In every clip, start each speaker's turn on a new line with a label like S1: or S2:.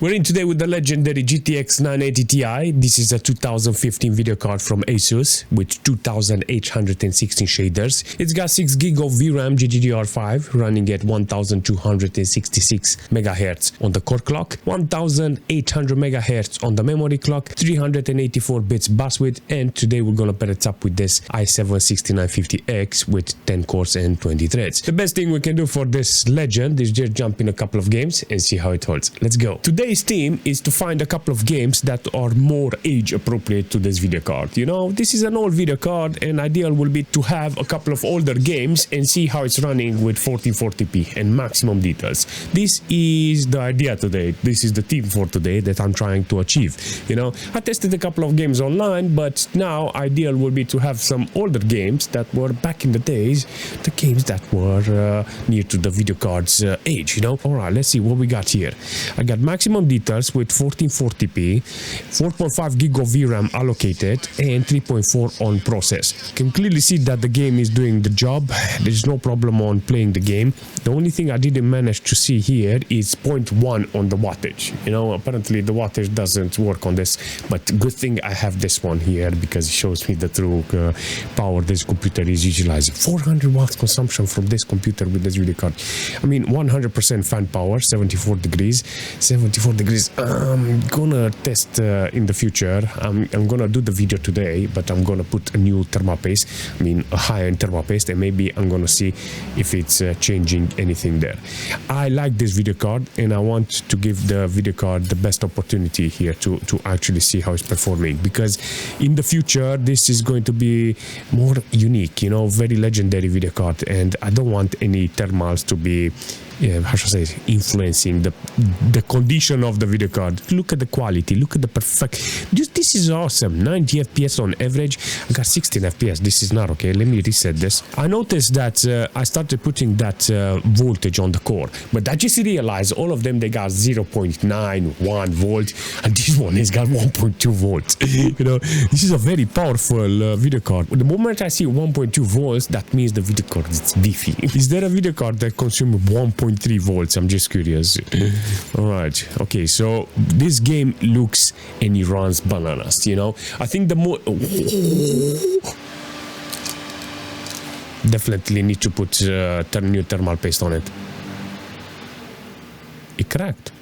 S1: We're in today with the legendary GTX 980 Ti. This is a 2015 video card from ASUS with 2816 shaders. It's got 6 GB of VRAM GDDR5 running at 1266 MHz on the core clock, 1800 MHz on the memory clock, 384 bits bus width, and today we're gonna pair it up with this i7 6950X with 10 cores and 20 threads. The best thing we can do for this legend is just jump in a couple of games and see how it holds. Let's go. Today's theme is to find a couple of games that are more age appropriate to this video card. You know, this is an old video card and ideal will be to have a couple of older games and see how it's running with 1440p and maximum details. This is the idea today. This is the theme for today that I'm trying to achieve. You know, I tested a couple of games online, but now ideal will be to have some older games that were back in the days, the games that were near to the video card's age, you know. All right, let's see what we got here. I got maximum details with 1440p, 4.5 GB of VRAM allocated, and 3.4 on process. You can clearly see that the game is doing the job. There's no problem on playing the game. The only thing I didn't manage to see here is 0.1 on the wattage. You know, apparently the wattage doesn't work on this, but good thing I have this one here because it shows me the true power this computer is utilizing. 400 watts consumption from this computer with this video card. I mean, 100% fan power, 74 degrees. 74 degrees. I'm gonna test in the future. I'm gonna do the video today, but I'm gonna put a new thermal paste, I mean a high-end thermal paste, and maybe I'm gonna see if it's changing anything there. I like this video card and I want to give the video card the best opportunity here to actually see how it's performing, because in the future this is going to be more unique, you know, very legendary video card, and I don't want any thermals to be how should I say, influencing the condition of the video card. Look at the quality, look at the perfect. This is awesome. 90 FPS on average. I got 16 FPS. This is not okay. Let me reset this. I noticed that I started putting that voltage on the core, but I just realized all of them, they got 0.91 volt, and this one has got 1.2 volts. You know, this is a very powerful video card. The moment I see 1.2 volts, that means the video card is beefy. Is there a video card that consumes 1.3 volts? I'm just curious. All right, okay, so this game looks and it runs bananas, you know. I think the more definitely need to put new thermal paste on it. It cracked.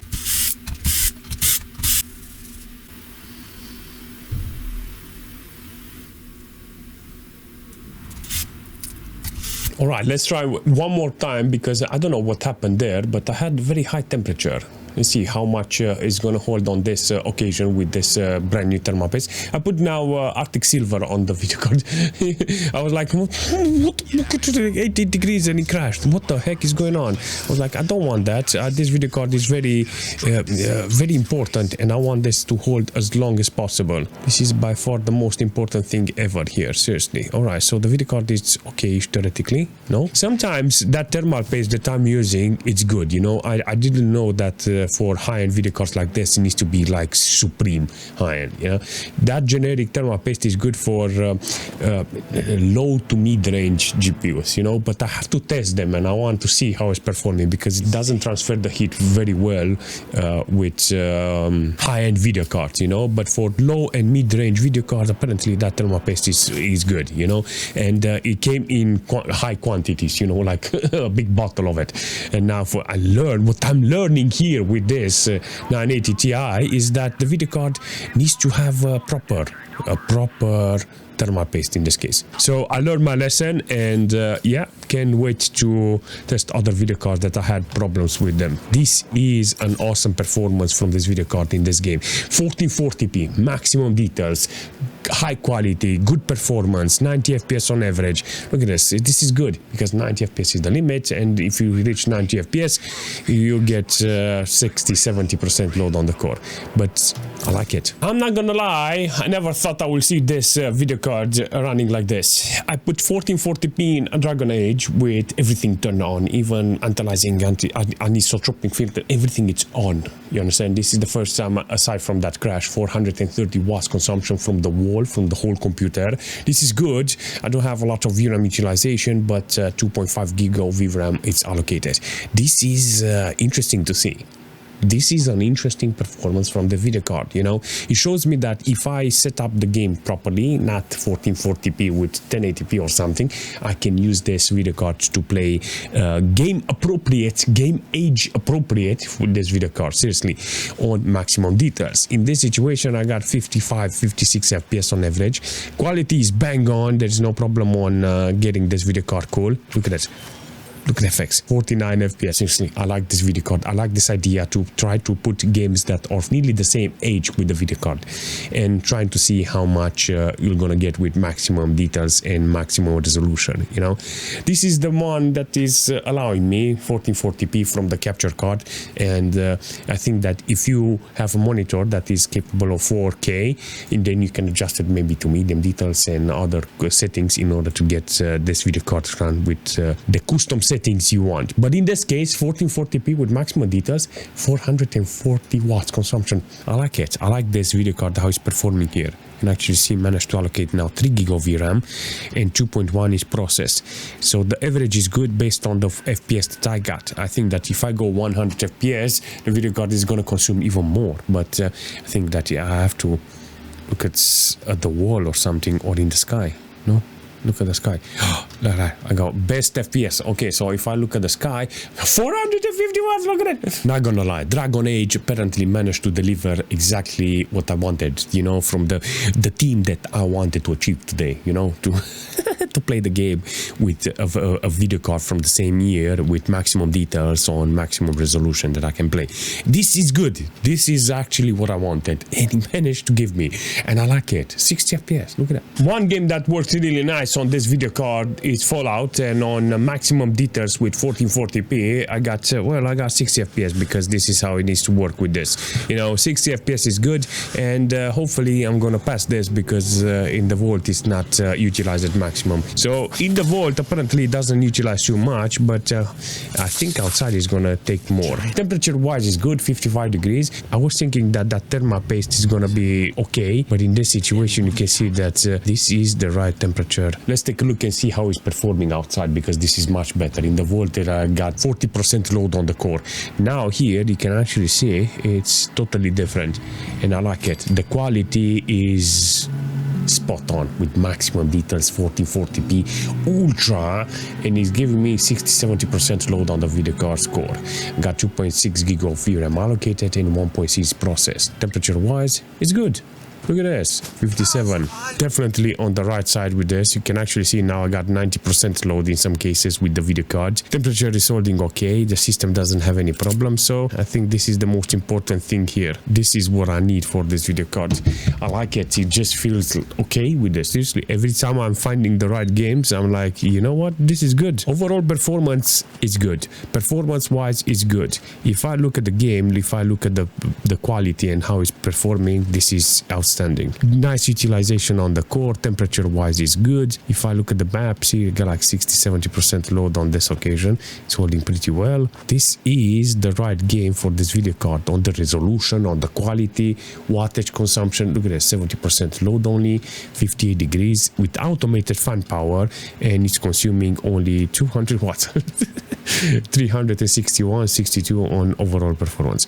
S1: All right, let's try one more time because I don't know what happened there, but I had very high temperature. Let's see how much is going to hold on this occasion with this brand new thermal paste. I put now Arctic Silver on the video card. I was like, what 80 degrees and it crashed. What the heck is going on? I was like, I don't want that. This video card is very important, and I want this to hold as long as possible. This is by far the most important thing ever here, seriously. All right, so the video card is okay theoretically. No, sometimes that thermal paste that I'm using, it's good, you know. I didn't know that for high-end video cards like this, it needs to be like supreme high-end, you know. That generic thermal paste is good for low to mid-range GPUs, you know, but I have to test them and I want to see how it's performing because it doesn't transfer the heat very well with high-end video cards, you know. But for low and mid-range video cards, apparently that thermal paste is good, you know, and it came in high quantities, you know, like a big bottle of it. And now I learn what I'm learning here with this 980 Ti is that the video card needs to have a proper thermal paste in this case. So I learned my lesson, and yeah, can't wait to test other video cards that I had problems with them. This is an awesome performance from this video card in this game. 1440p, maximum details, high quality, good performance, 90 FPS on average. Look at this. This is good because 90 FPS is the limit, and if you reach 90 FPS, you get 60-70% load on the core. But I like it. I'm not gonna lie, I never thought I would see this video card running like this. I put 1440p in a Dragon Age with everything turned on, even analyzing anisotropic filter, everything is on. You understand? This is the first time, aside from that crash, 430 watts consumption from the wall, from the whole computer. This is good. I don't have a lot of VRAM utilization, but 2.5 GB of VRAM is allocated. This is interesting to see. this is an interesting performance from the video card. You know, it shows me that if I set up the game properly, not 1440p with 1080p or something, I can use this video card to play game age appropriate with this video card, seriously, on maximum details. In this situation, I got 55-56 FPS on average. Quality is bang on. There's no problem on getting this video card cool. Look at that. Look at FX, 49 FPS. Seriously, I like this video card. I like this idea to try to put games that are nearly the same age with the video card and trying to see how much you're gonna get with maximum details and maximum resolution. You know, this is the one that is allowing me 1440p from the capture card, and I think that if you have a monitor that is capable of 4K, and then you can adjust it maybe to medium details and other settings in order to get this video card run with the custom settings you want. But in this case, 1440p with maximum details, 440 watts consumption. I like it. I like this video card, how it's performing here. You can actually see managed to allocate now 3 GB of VRAM and 2.1 is processed. So the average is good based on the FPS that I got. I think that if I go 100 FPS, the video card is going to consume even more. But I think that I have to look at the wall or something, or in the sky. No? Look at the sky. I got best FPS. Okay, so if I look at the sky, 450 watts, look at it. Not gonna lie, Dragon Age apparently managed to deliver exactly what I wanted, you know, from the team that I wanted to achieve today, you know, to to play the game with a video card from the same year with maximum details on maximum resolution that I can play. This is good. This is actually what I wanted, and he managed to give me, and I like it. 60 FPS, look at that. One game that works really nice on this video card is Fallout, and on maximum details with 1440p, I got 60 FPS because this is how it needs to work with this. You know, 60 FPS is good, and hopefully I'm gonna pass this because in the vault it's not utilized at maximum. So in the vault apparently it doesn't utilize too much, but I think outside is gonna take more. Temperature wise is good, 55 degrees. I was thinking that thermal paste is gonna be okay, but in this situation you can see that this is the right temperature. Let's take a look and see how it's performing outside, because this is much better. In the vault I got 40% load on the core. Now here you can actually see it's totally different, and I like it. The quality is spot on with maximum details, 1440p ultra, and it's giving me 60-70% load on the video card's core. Got 2.6 GB of VRAM allocated and 1.6 processed. Temperature wise, it's good. Look at this, 57. Definitely on the right side with this. You can actually see now I got 90% load in some cases with the video card. Temperature is holding okay. The system doesn't have any problem. So I think this is the most important thing here. This is what I need for this video card. I like it. It just feels okay with this. Seriously, every time I'm finding the right games, I'm like, you know what? This is good. Overall performance is good. Performance wise is good. If I look at the game, if I look at the quality and how it's performing, this is outstanding. Nice utilization on the core. Temperature wise is good. If I look at the maps here, you got like 60-70% load on this occasion. It's holding pretty well. This is the right game for this video card on the resolution, on the quality, wattage consumption. Look at this, 70% load only, 58 degrees with automated fan power, and it's consuming only 200 watts. 361, 62 on overall performance.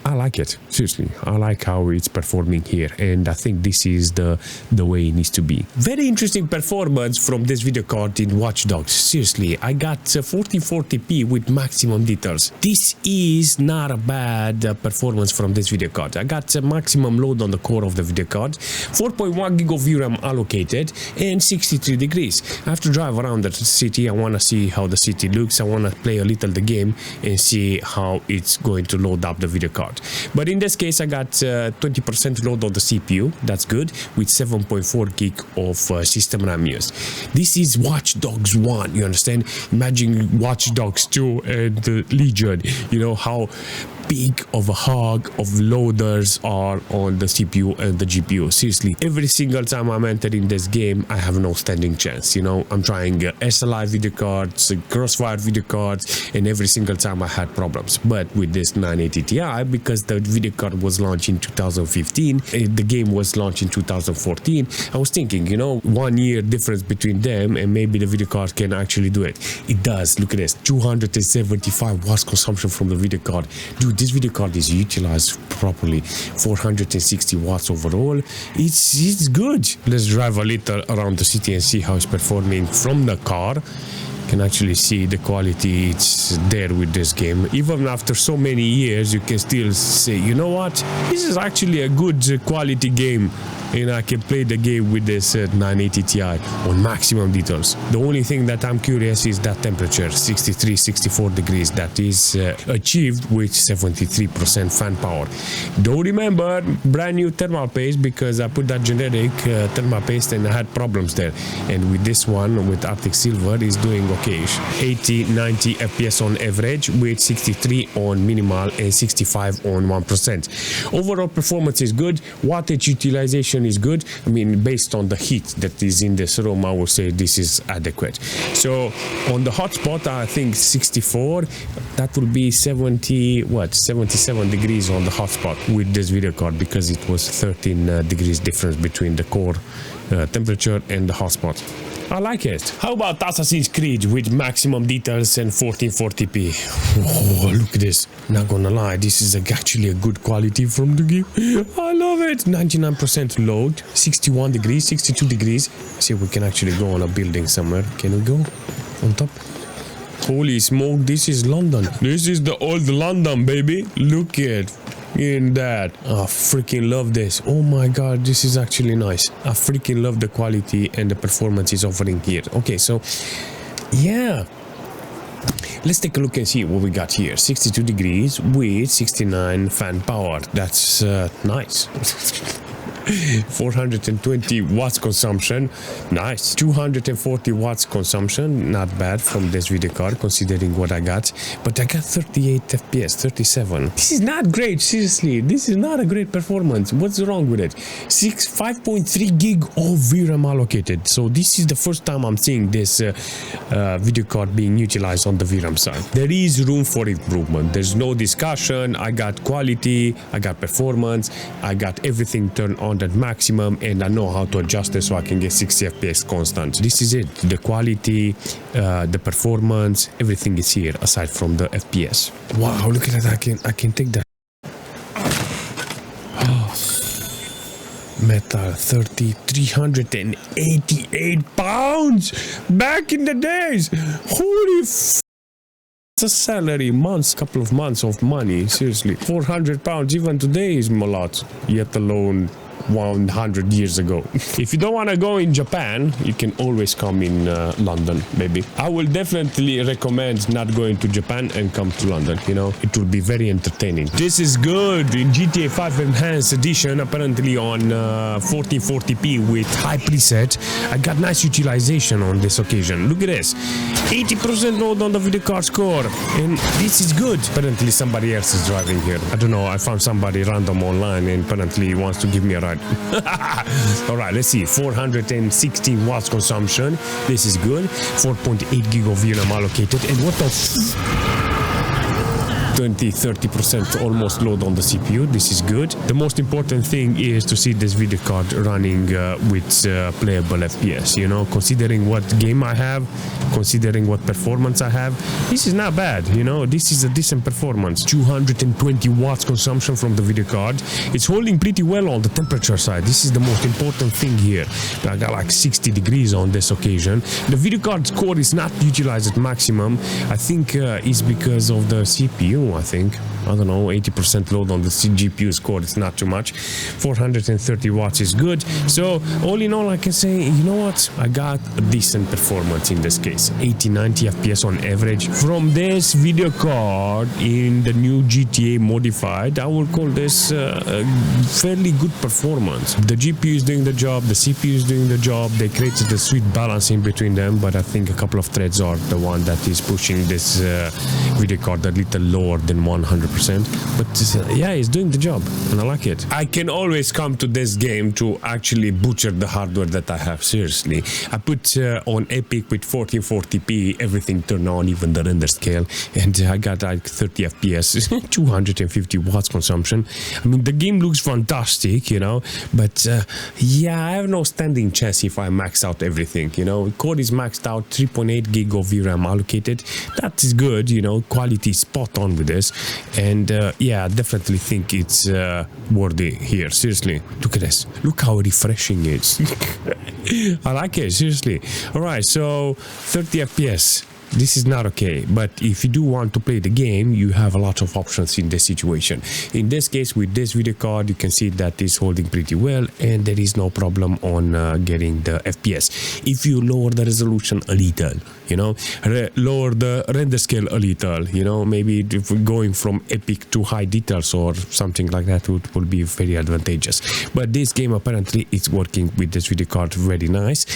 S1: I like it. Seriously, I like how it's performing here, and I think this is the way it needs to be. Very interesting performance from this video card in Watch Dogs. Seriously, I got 1440p with maximum details. This is not a bad performance from this video card. I got maximum load on the core of the video card, 4.1 GB of VRAM allocated, and 63 degrees. I have to drive around the city. I want to see how the city looks. I want to play a little the game and see how it's going to load up the video card. But in this case, I got 20% load on the CPU. That's good, with 7.4 gig of system RAM used. This is Watch Dogs 1, you understand? Imagine Watch Dogs 2 and Legion. You know how big of a hog of loaders are on the CPU and the GPU. Seriously, every single time I'm entering this game, I have no standing chance. You know, I'm trying SLI video cards, Crossfire video cards, and every single time I had problems. But with this 980 Ti, because the video card was launched in 2015, the game was launched in 2014, I was thinking, you know, 1 year difference between them, and maybe the video card can actually do it. It does. Look at this, 275 watts consumption from the video card. Dude, this video card is utilized properly. 460 watts overall. It's good. Let's drive a little around the city and see how it's performing from the car. Can actually see the quality, it's there with this game. Even after so many years, you can still say, you know what, this is actually a good quality game, and I can play the game with this 980 Ti on maximum details. The only thing that I'm curious is that temperature, 63-64 degrees, that is achieved with 73% fan power. Don't remember brand new thermal paste, because I put that generic thermal paste and I had problems there, and with this one, with Arctic Silver, is doing okay. 80-90 FPS on average, with 63 on minimal and 65 on 1%. Overall performance is good. Wattage utilization is good. I mean, based on the heat that is in this room, I would say this is adequate. So on the hotspot, I think 64, that will be 77 degrees on the hotspot with this video card, because it was 13 degrees difference between the core temperature and the hotspot. I like it. How about Assassin's Creed with maximum details and 1440p? Oh, look at this. Not gonna lie, this is actually a good quality from the game. I love it. 99% load, 61 degrees, 62 degrees. See if we can actually go on a building somewhere. Can we go on top? Holy smoke, this is London. This is the old London, baby. Look at in that. I freaking love this. Oh my god, this is actually nice. I freaking love the quality and the performance is offering here. Okay, so yeah, let's take a look and see what we got here. 62 degrees with 69 fan power. That's nice. 420 watts consumption, nice. 240 watts consumption, not bad from this video card considering what I got, but I got 38 FPS, 37. This is not great, seriously. This is not a great performance. What's wrong with it? 5.3 gig of VRAM allocated. So this is the first time I'm seeing this video card being utilized on the VRAM side. There is room for improvement. There's no discussion. I got quality, I got performance, I got everything turned on at maximum, and I know how to adjust it so I can get 60 FPS constant. This is it. The quality, the performance, everything is here aside from the FPS. Wow, look at that. I can take that. Oh. Metal 388 pounds back in the days. Holy f. It's a salary, couple of months of money, seriously. 400 pounds even today is a lot, yet alone 100 years ago. If you don't want to go in Japan, you can always come in London, maybe. I will definitely recommend not going to Japan and come to London, you know. It will be very entertaining. This is good in GTA 5 Enhanced Edition, apparently on 1440p with high preset. I got nice utilization on this occasion. Look at this. 80% load on the video card score, and this is good. Apparently somebody else is driving here. I don't know, I found somebody random online and apparently he wants to give me a ride. All right, let's see. 460 watts consumption. This is good. 4.8 gig of VRAM allocated. And what the 20-30% almost load on the CPU. This is good. The most important thing is to see this video card running with playable FPS, you know, considering what game I have, considering what performance I have. This is not bad, you know. This is a decent performance. 220 watts consumption from the video card. It's holding pretty well on the temperature side. This is the most important thing here. I got like 60 degrees on this occasion. The video card core is not utilized at maximum. I think it's because of the CPU. I think, I don't know, 80% load on the GPU score. It's not too much. 430 watts is good. So all in all, I can say, you know what, I got a decent performance in this case. 80-90 FPS on average from this video card in the new GTA modified. I will call this a fairly good performance. The GPU is doing the job, the CPU is doing the job. They created a sweet balance in between them, but I think a couple of threads are the one that is pushing this video card a little lower than 100%. But yeah, it's doing the job and I like it. I can always come to this game to actually butcher the hardware that I have. Seriously, I put on Epic with 1440p, everything turned on, even the render scale, and I got like 30 FPS, 250 watts consumption. I mean, the game looks fantastic, you know, but yeah, I have no standing chance if I max out everything, you know. Core is maxed out, 3.8 gig of VRAM allocated. That is good, you know, quality spot on with this, and yeah, I definitely think it's worthy here. Seriously, look at this. Look how refreshing it is. I like it, seriously. All right, so 30 FPS. This is not okay, but if you do want to play the game, you have a lot of options in this situation. In this case, with this video card, you can see that it's holding pretty well, and there is no problem on getting the FPS. If you lower the resolution a little, you know, lower the render scale a little, you know, maybe if we're going from epic to high details or something like that, will be very advantageous. But this game apparently is working with this video card very nice,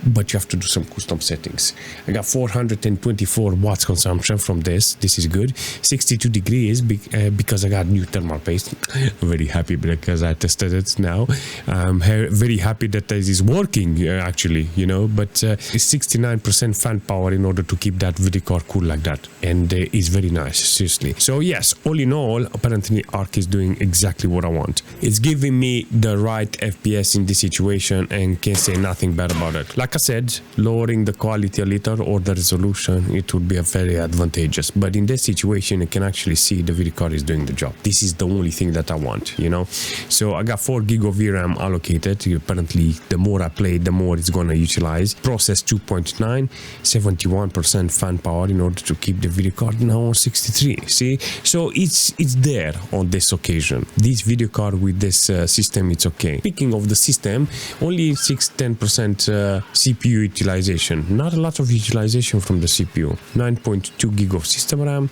S1: but you have to do some custom settings. I got 424 watts consumption from this. This is good. 62 degrees because I got new thermal paste. I'm very happy because I tested it now. I'm very happy that this is working actually, you know, but it's 69% fan power in order to keep that video card cool like that, and it's very nice, seriously. So yes, all in all, apparently ARK is doing exactly what I want. It's giving me the right FPS in this situation, and can't say nothing bad about it. Like I said, lowering the quality a little or the resolution, it would be a very advantageous, but in this situation you can actually see the video card is doing the job. This is the only thing that I want, you know. So I got 4 GB of VRAM allocated. Apparently the more I play, the more it's gonna utilize. Process 2.9, 71% fan power in order to keep the video card now on 63. See, so it's there on this occasion. This video card with this system, it's okay. Speaking of the system, only 6-10% CPU utilization, not a lot of utilization from the CPU. 9.2 GB of system RAM.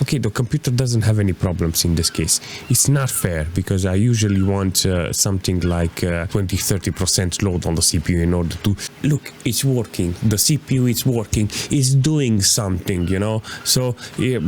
S1: Okay, the computer doesn't have any problems in this case. It's not fair because I usually want something like 20-30% load on the CPU in order to look, it's working. The CPU is working, it's doing something, you know. So yeah,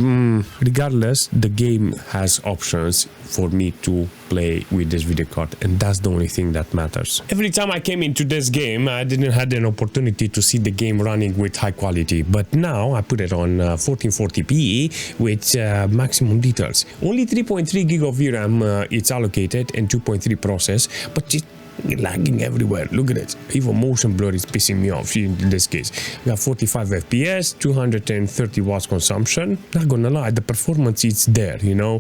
S1: regardless, the game has options for me to play with this video card, and that's the only thing that matters. Every time I came into this game, I didn't have an opportunity to see the game running with high quality, but now I put it on 1440p with maximum details. Only 3.3 GB of VRAM it's allocated and 2.3 process, but it's lagging everywhere. Look at it. Even motion blur is pissing me off in this case. We got 45 FPS, 230 watts consumption. Not gonna lie, the performance is there, you know,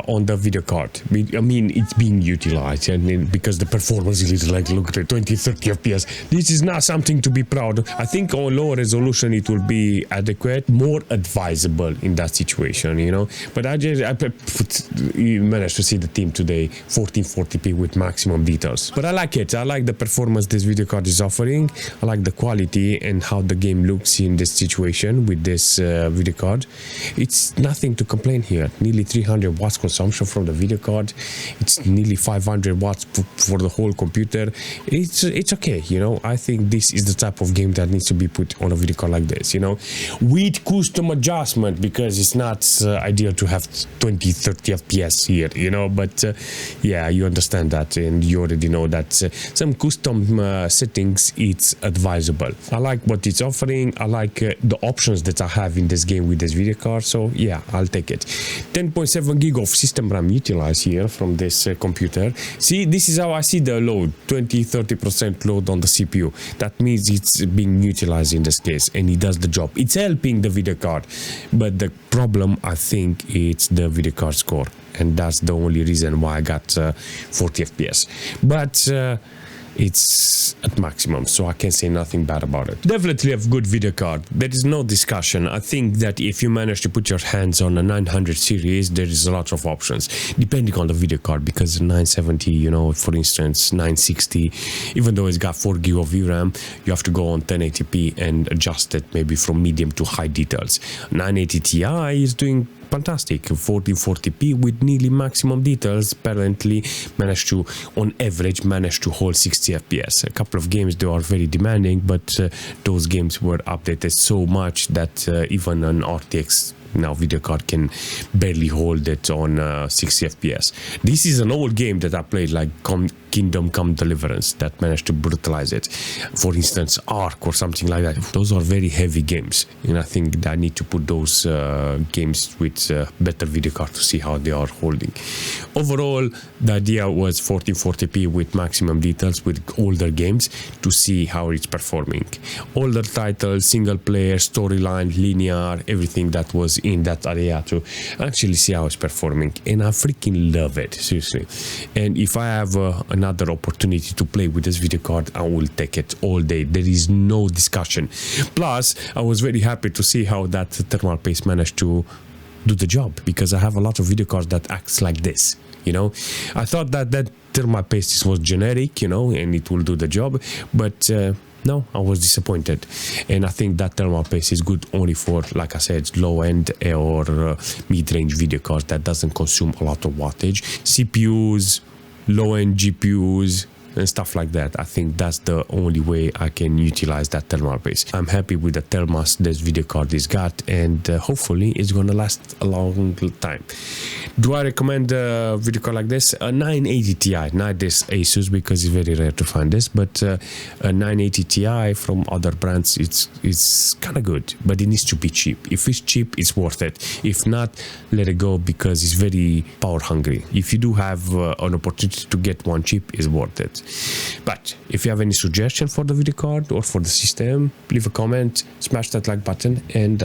S1: on the video card. I mean, it's being utilized, and because the performance is like, look at it, 20-30 FPS. This is not something to be proud of. I think on lower resolution it will be adequate, more advisable in that situation, you know. But I managed to see the team today 1440p with maximum details. But I like it. I like the performance this video card is offering. I like the quality and how the game looks in this situation with this video card. It's nothing to complain here. Nearly 300 watts consumption from the video card. It's nearly 500 watts for the whole computer. It's okay, you know. I think this is the type of game that needs to be put on a video card like this, you know, with custom adjustment, because it's not ideal to have 20-30 FPS here, you know. But yeah, you understand that, and you already know that some custom settings, it's advisable. I like what it's offering. I like the options that I have in this game with this video card, so yeah, I'll take it. 10.7 GB of system RAM utilized here from this computer. See, this is how I see the load, 20-30% load on the CPU. That means it's being utilized in this case, and it does the job. It's helping the video card, but the problem, I think, it's the video card score, and that's the only reason why I got 40 FPS. But it's at maximum, so I can say nothing bad about it. Definitely a good video card, there is no discussion. I think that if you manage to put your hands on a 900 series, there is a lot of options depending on the video card, because 970, you know, for instance, 960, even though it's got 4 GB of VRAM, you have to go on 1080p and adjust it maybe from medium to high details. 980 Ti is doing fantastic, 1440p with nearly maximum details. Apparently managed to, on average, managed to hold 60 FPS. A couple of games, they are very demanding, but those games were updated so much that even an RTX now video card can barely hold it on 60 FPS. This is an old game that I played, like Kingdom Come Deliverance that managed to brutalize it. For instance, ARK or something like that. Those are very heavy games, and I think that I need to put those games with better video card to see how they are holding. Overall, the idea was 1440p with maximum details with older games to see how it's performing. Older titles, single player, storyline, linear, everything that was in that area to actually see how it's performing, and I freaking love it, seriously. And if I have another opportunity to play with this video card, I will take it all day. There is no discussion. Plus, I was very happy to see how that thermal paste managed to do the job, because I have a lot of video cards that acts like this, you know. I thought that thermal paste was generic, you know, and it will do the job, but no, I was disappointed. And I think that thermal paste is good only for, like I said, low-end or mid-range video cards that doesn't consume a lot of wattage. CPUs, low-end GPUs, and stuff like that. I think that's the only way I can utilize that thermal paste. I'm happy with the thermos this video card is got, and hopefully it's gonna last a long time. Do I recommend a video card like this? A 980 Ti, not this ASUS, because it's very rare to find this, but a 980 Ti from other brands, it's kind of good, but it needs to be cheap. If it's cheap, it's worth it. If not, let it go, because it's very power hungry. If you do have an opportunity to get one cheap, it's worth it. But if you have any suggestion for the video card or for the system, leave a comment, smash that like button, and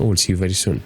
S1: we'll see you very soon.